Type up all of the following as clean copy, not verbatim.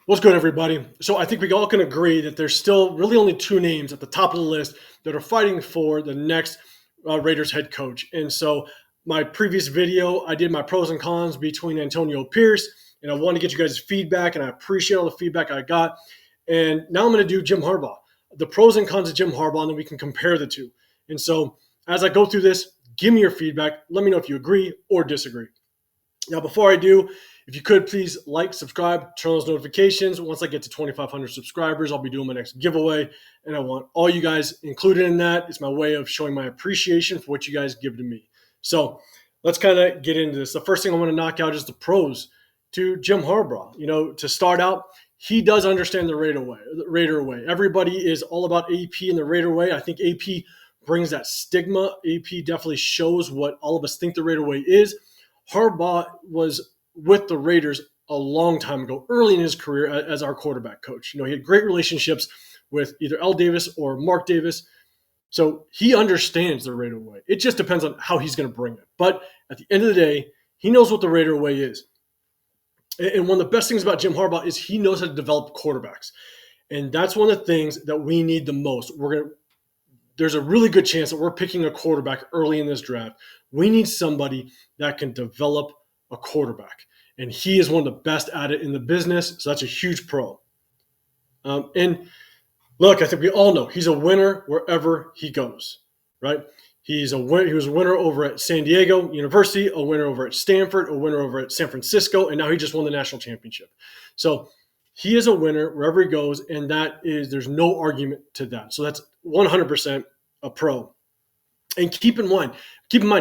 What's good, everybody? So I think we all can agree that there's still really only two names at the top of the list that are fighting for the next Raiders head coach. And so my previous video, I did my pros and cons between Antonio Pierce, and I wanted to get you guys' feedback, and I appreciate all the feedback I got. And now I'm going to do Jim Harbaugh, the pros and cons of Jim Harbaugh, and then we can compare the two. And so as I go through this, give me your feedback. Let me know if you agree or disagree. Now, before I do, if you could please like, subscribe, turn on those notifications. Once I get to 2,500 subscribers, I'll be doing my next giveaway. And I want all you guys included in that. It's my way of showing my appreciation for what you guys give to me. So let's kind of get into this. The first thing I want to knock out is the pros to Jim Harbaugh. You know, to start out, he does understand the Raider way. Everybody is all about AP and the Raider way. I think AP brings that stigma. AP definitely shows what all of us think the Raider way is. Harbaugh was with the Raiders a long time ago, early in his career as our quarterback coach. You know, he had great relationships with either L. Davis or Mark Davis. So he understands the Raider way. It just depends on how he's going to bring it. But at the end of the day, he knows what the Raider way is. And one of the best things about Jim Harbaugh is he knows how to develop quarterbacks. And that's one of the things that we need the most. There's a really good chance that we're picking a quarterback early in this draft. We need somebody that can develop a quarterback. And he is one of the best at it in the business. So that's a huge pro. And look, I think we all know he's a winner wherever he goes, right? He was a winner over at San Diego University, a winner over at Stanford, a winner over at San Francisco, and now he just won the national championship. So he is a winner wherever he goes, and there's no argument to that. So that's 100% a pro. And keep in mind,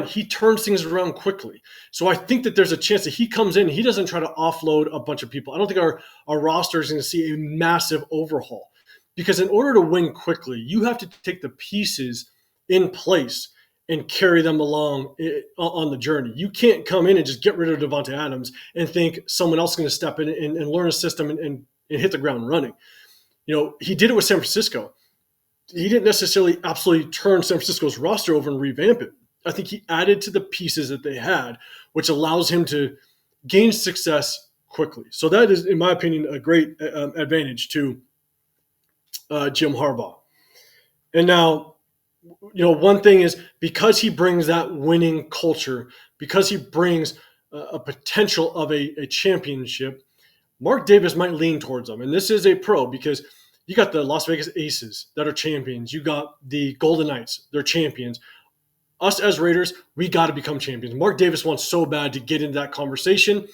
he turns things around quickly. So I think that there's a chance that he comes in, he doesn't try to offload a bunch of people. I don't think our roster is going to see a massive overhaul. Because in order to win quickly, you have to take the pieces in place and carry them along on the journey. You can't come in and just get rid of Devontae Adams and think someone else is going to step in and learn a system and hit the ground running. You know, he did it with San Francisco. He didn't necessarily absolutely turn San Francisco's roster over and revamp it. I think he added to the pieces that they had, which allows him to gain success quickly. So that is, in my opinion, a great advantage to Jim Harbaugh. And now, you know, one thing is because he brings that winning culture, because he brings a potential of a championship, Mark Davis might lean towards him. And this is a pro because you got the Las Vegas Aces that are champions. You got the Golden Knights, they're champions. Us as Raiders, we got to become champions. Mark Davis wants so bad to get into that conversation.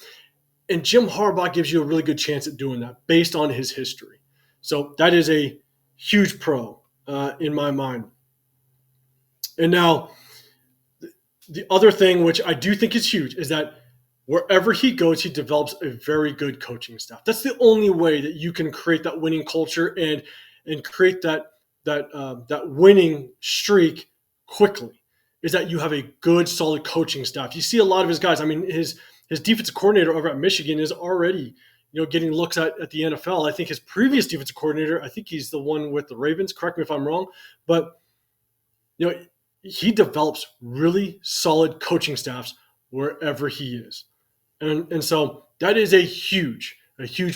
And Jim Harbaugh gives you a really good chance at doing that based on his history. So that is a huge pro in my mind. And now, the other thing, which I do think is huge, is that wherever he goes, he develops a very good coaching staff. That's the only way that you can create that winning culture and create that winning streak quickly, is that you have a good, solid coaching staff. You see a lot of his guys. I mean, his defensive coordinator over at Michigan is already, you know, getting looks at the NFL. I think his previous defensive coordinator, I think he's the one with the Ravens. Correct me if I'm wrong, but you know, he develops really solid coaching staffs wherever he is. And so that is a huge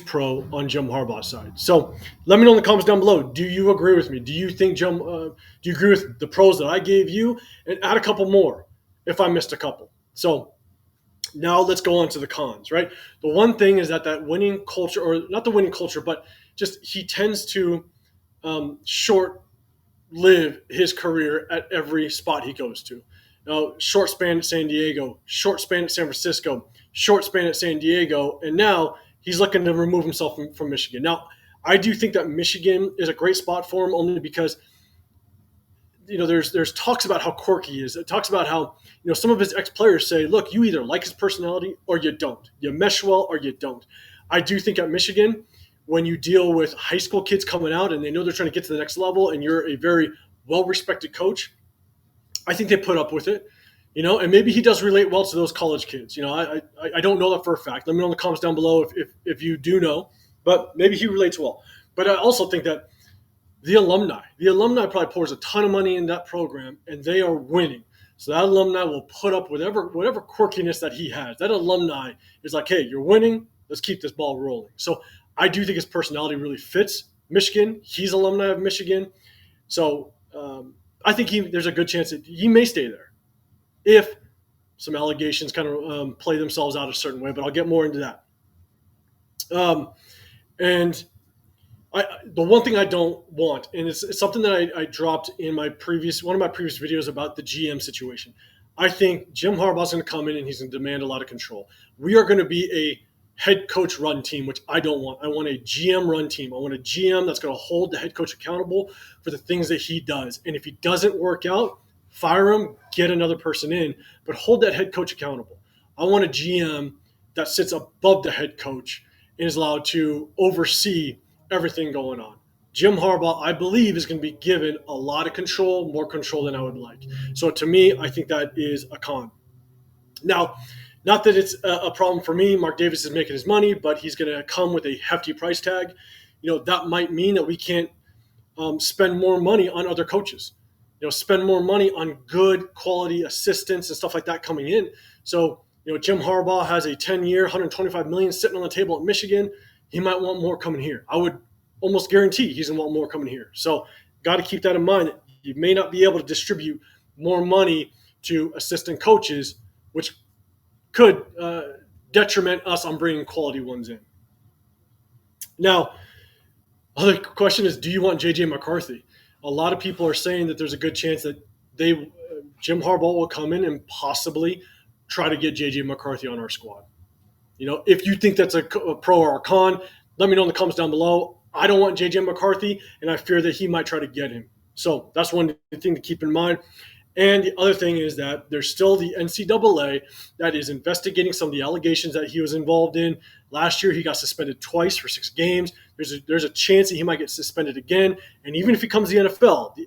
pro on Jim Harbaugh's side. So let me know in the comments down below. Do you agree with me? Do you think do you agree with the pros that I gave you? And add a couple more if I missed a couple. So now let's go on to the cons, right? The one thing is that winning culture, or not the winning culture, but just he tends to short-live his career at every spot he goes to. Now, short span at San Diego, short span at San Francisco, short span at San Diego, and now he's looking to remove himself from Michigan. Now, I do think that Michigan is a great spot for him only because, you know, there's talks about how quirky he is. It talks about how, you know, some of his ex-players say, look, you either like his personality or you don't. You mesh well or you don't. I do think at Michigan, when you deal with high school kids coming out and they know they're trying to get to the next level and you're a very well-respected coach, I think they put up with it, you know, and maybe he does relate well to those college kids. You know, I don't know that for a fact. Let me know in the comments down below if you do know, but maybe he relates well. But I also think that the alumni probably pours a ton of money in that program and they are winning. So that alumni will put up whatever quirkiness that he has. That alumni is like, hey, you're winning. Let's keep this ball rolling. So I do think his personality really fits Michigan. He's alumni of Michigan. So I think there's a good chance that he may stay there if some allegations kind of play themselves out a certain way, but I'll get more into that. And the one thing I don't want, and it's something that I dropped in one of my previous videos about the GM situation. I think Jim Harbaugh is going to come in and he's going to demand a lot of control. We are going to be a head coach run team, which I don't want. I want a GM run team. I want a GM that's going to hold the head coach accountable for the things that he does. And if he doesn't work out, fire him, get another person in, but hold that head coach accountable. I want a GM that sits above the head coach and is allowed to oversee everything going on. Jim Harbaugh, I believe, is going to be given a lot of control, more control than I would like. So to me, I think that is a con. Now, not that it's a problem for me. Mark Davis is making his money, but he's going to come with a hefty price tag. That might mean that we can't spend more money on other coaches. Spend more money on good quality assistants and stuff like that coming in. So, Jim Harbaugh has a 10-year, $125 million sitting on the table at Michigan. He might want more coming here. I would almost guarantee he's going to want more coming here. So, got to keep that in mind. You may not be able to distribute more money to assistant coaches, which could detriment us on bringing quality ones in. Now, other question is, do you want J.J. McCarthy? A lot of people are saying that there's a good chance that Jim Harbaugh will come in and possibly try to get J.J. McCarthy on our squad. If you think that's a pro or a con, let me know in the comments down below. I don't want J.J. McCarthy, and I fear that he might try to get him. So that's one thing to keep in mind. And the other thing is that there's still the NCAA that is investigating some of the allegations that he was involved in. Last year, he got suspended twice for 6 games. There's a chance that he might get suspended again. And even if he comes to the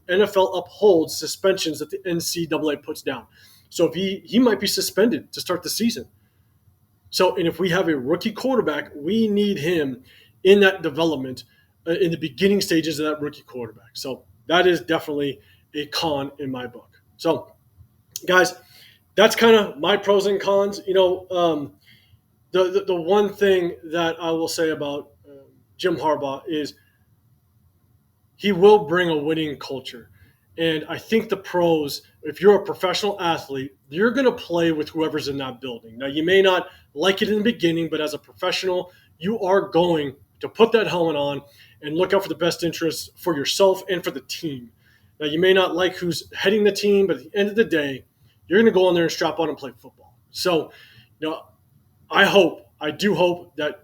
NFL upholds suspensions that the NCAA puts down. So if he might be suspended to start the season. So, and if we have a rookie quarterback, we need him in that development in the beginning stages of that rookie quarterback. So that is definitely a con in my book. So, guys, that's kind of my pros and cons. The one thing that I will say about Jim Harbaugh is he will bring a winning culture. And I think the pros, if you're a professional athlete, you're going to play with whoever's in that building. Now, you may not like it in the beginning, but as a professional, you are going to put that helmet on and look out for the best interests for yourself and for the team. Now, you may not like who's heading the team, but at the end of the day, you're going to go on there and strap on and play football. So, I do hope that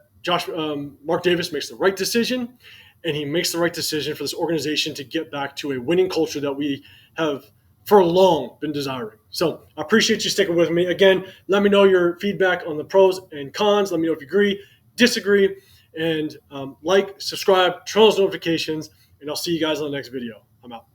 Mark Davis makes the right decision, and he makes the right decision for this organization to get back to a winning culture that we have for long been desiring. So I appreciate you sticking with me. Again, let me know your feedback on the pros and cons. Let me know if you agree, disagree, and like, subscribe, turn on those notifications, and I'll see you guys on the next video. I'm out.